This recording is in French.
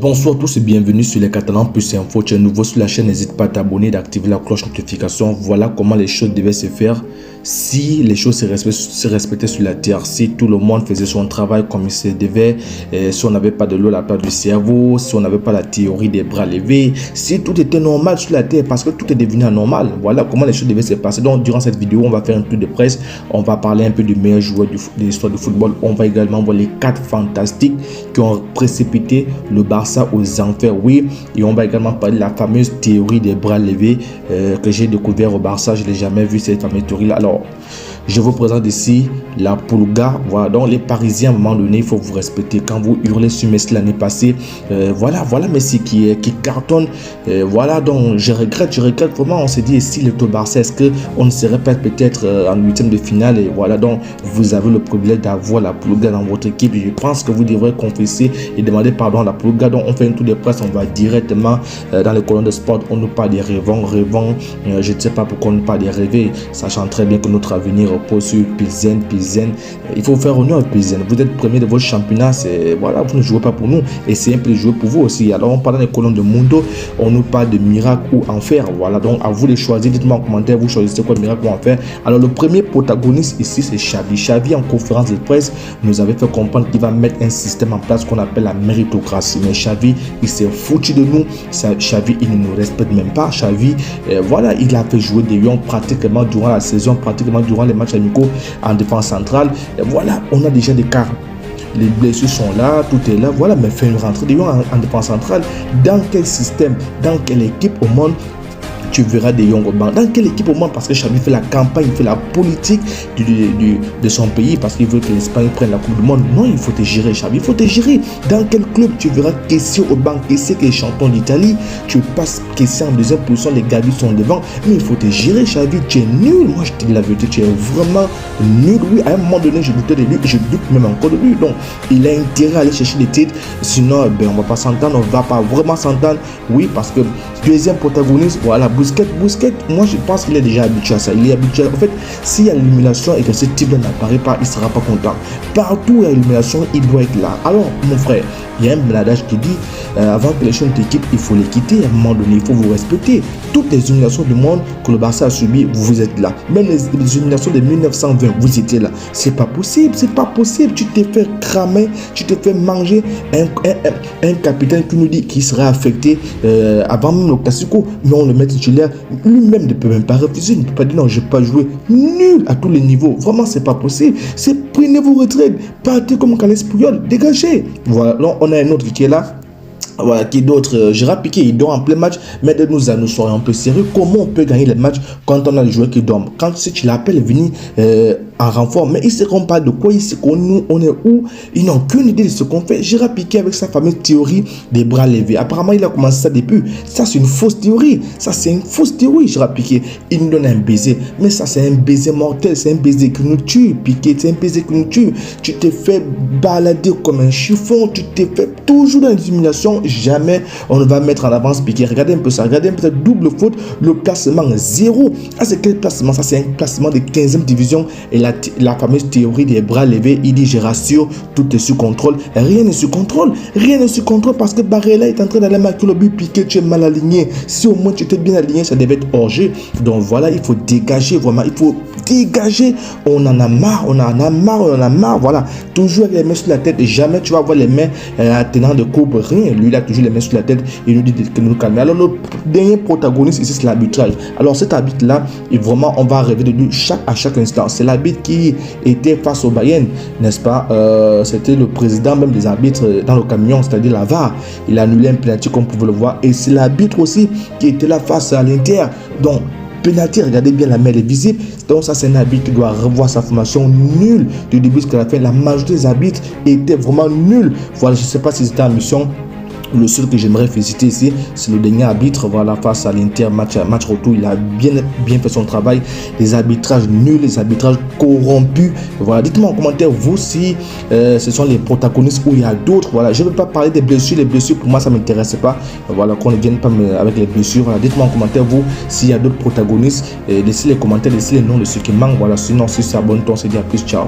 Bonsoir à tous et bienvenue sur les Catalans Plus Info. Tu es nouveau sur la chaîne, n'hésite pas à t'abonner et d'activer la cloche notification. Voilà comment les choses devaient se faire si les choses se respectaient sur la terre, si tout le monde faisait son travail comme il se devait, si on n'avait pas de l'eau à la place du cerveau, si on n'avait pas la théorie des bras levés, si tout était normal sur la terre parce que tout est devenu anormal. Voilà comment les choses devaient se passer. Donc durant cette vidéo, on va faire un tour de presse, on va parler un peu du meilleur joueur de l'histoire du football. On va également voir les 4 fantastiques qui ont précipité le Barça aux enfers, oui, et on va également parler de la fameuse théorie des bras levés que j'ai découvert au Barça. Je n'ai jamais vu cette fameuse théorie là. Alors je vous présente ici la Pulga. Voilà, donc les Parisiens, à un moment donné, il faut vous respecter. Quand vous hurlez sur Messi l'année passée, voilà Messi qui cartonne. Voilà, donc je regrette vraiment. On s'est dit, si le Barça, est-ce qu'on ne serait pas peut-être en 8e de finale? Et voilà, donc vous avez le privilège d'avoir la Pulga dans votre équipe. Je pense que vous devrez confesser et demander pardon à la Pulga. Donc on fait un tour de presse, on va directement dans les colonnes de sport. On nous parle des rêvons. Je ne sais pas pourquoi on nous parle des rêves, sachant très bien que notre avenir repose sur Pilsen. Il faut faire honneur à Pilsen. Vous êtes premier de votre championnat, c'est voilà, vous ne jouez pas pour nous et c'est un peu de jouer pour vous aussi. Alors on parle dans les colonnes de Mundo, on nous parle de miracle ou enfer. Voilà, donc à vous de choisir. Dites-moi en commentaire, vous choisissez quoi, miracle ou enfer. Alors le premier protagoniste ici, c'est Xavi. Xavi, en conférence de presse, nous avait fait comprendre qu'il va mettre un système en place qu'on appelle la méritocratie. Mais Xavi, il s'est foutu de nous. Xavi, il ne nous respecte même pas. Xavi, voilà, il a fait jouer des Lions pratiquement durant la saison, pratiquement durant les matchs amicaux en défense centrale. Et voilà, on a déjà des cas. Les blessures sont là, tout est là. Voilà, mais fait une rentrée de Lions en défense centrale. Dans quel système, dans quelle équipe au monde tu verras des Young au banc? Dans quelle équipe au monde? Parce que Xavi fait la campagne, il fait la politique de son pays parce qu'il veut que l'Espagne prenne la Coupe du Monde. Non, il faut te gérer, Xavi, il faut te gérer. Dans quel club tu verras Kessié au banc? Kessié qui est champion d'Italie, tu passes Kessié en deuxième position, les Gavi sont devant, mais il faut te gérer, Xavi. Tu es nul, moi je te dis la vérité, tu es vraiment nul. Oui, à un moment donné, je doutais de lui, je doute même encore de lui. Donc, il a intérêt à aller chercher les titres, sinon, ben, on va pas s'entendre, on va pas vraiment s'entendre. Oui, parce que deuxième protagoniste, voilà, Busquets, moi je pense qu'il est déjà habitué à ça. Il est habitué. En fait, s'il y a l'élimination et que ce type n'apparaît pas, il ne sera pas content. Partout où il y a l'élimination, il doit être là. Alors, mon frère, il y a un adage qui dit avant que les choses t'équipent, il faut les quitter. À un moment donné, il faut vous respecter. Toutes les éliminations du monde que le Barça a subies, vous êtes là. Même les éliminations de 1920, vous étiez là. C'est pas possible, c'est pas possible. Tu t'es fait cramer, tu t'es fait manger. Un capitaine qui nous dit qu'il sera affecté avant même le Classico, mais on le met titulaire. Lui-même ne peut même pas refuser, il ne peut pas dire non, je ne vais pas jouer. Nul à tous les niveaux. Vraiment, c'est pas possible. C'est prenez vos retraites. Partez comme Carles Puyol. Dégagez. Voilà, là, on a un autre qui est là. Voilà, qui d'autre? Gérard Piqué, il dort en plein match. Mais de nous soyons un peu sérieux. Comment on peut gagner les matchs quand on a des joueurs qui dorment? Quand si tu l'appelles venir en renfort, mais ils ne seront pas de quoi, ils se nous, on est où? Ils n'ont qu'une idée de ce qu'on fait. Gérard Piqué avec sa fameuse théorie des bras levés. Apparemment, il a commencé ça depuis. Ça, c'est une fausse théorie. Ça, c'est une fausse théorie, Gérard Piqué. Il nous donne un baiser. Mais ça, c'est un baiser mortel. C'est un baiser qui nous tue, Piqué. C'est un baiser qui nous tue. Tu t'es fait balader comme un chiffon. Tu t'es fait toujours dans l'élimination. Jamais on ne va mettre en avance Piqué. Regardez un peu ça. Regardez un peu cette double faute. Le placement 0. Ah, c'est quel placement? Ça, c'est un placement de 15e division. Et la fameuse théorie des bras levés, il dit je rassure, tout est sous contrôle. Rien n'est sous contrôle. Rien n'est sous contrôle parce que Barella est en train d'aller marquer le but. Piqué, tu es mal aligné. Si au moins tu étais bien aligné, ça devait être hors-jeu. Donc voilà, il faut dégager vraiment. Il faut dégager. On en a marre. Voilà. Toujours avec les mains sur la tête. Et jamais tu vas voir les mains tenant de coupe. Rien. Lui, il a toujours les mains sur la tête. Il nous dit que nous calmer. Alors, le dernier protagoniste ici, c'est l'arbitrage. Alors, cet arbitre-là, vraiment, on va rêver de lui à chaque instant. C'est l'arbitre qui était face au Bayern, n'est-ce pas? C'était le président même des arbitres dans le camion, c'est-à-dire la VAR. Il a annulé un penalty comme vous pouvez le voir. Et c'est l'arbitre aussi qui était là face à l'Inter. Donc, penalty, regardez bien, la main est visible. Donc ça, c'est un arbitre qui doit revoir sa formation. Nul du début jusqu'à la fin. La majorité des arbitres étaient vraiment nuls. Voilà, je ne sais pas si c'était en mission. Le seul que j'aimerais féliciter ici, c'est le dernier arbitre, voilà, face à l'Inter, match retour. Il a bien fait son travail. Les arbitrages nuls, les arbitrages corrompus. Voilà, dites-moi en commentaire, vous, si ce sont les protagonistes ou il y a d'autres. Voilà, je ne veux pas parler des blessures. Les blessures, pour moi, ça ne m'intéresse pas. Voilà, qu'on ne vienne pas avec les blessures. Voilà, dites-moi en commentaire, vous, s'il y a d'autres protagonistes. Laissez les commentaires, laissez les noms de ceux qui manquent. Voilà, sinon, si c'est abonne-toi, on se dit à plus, ciao.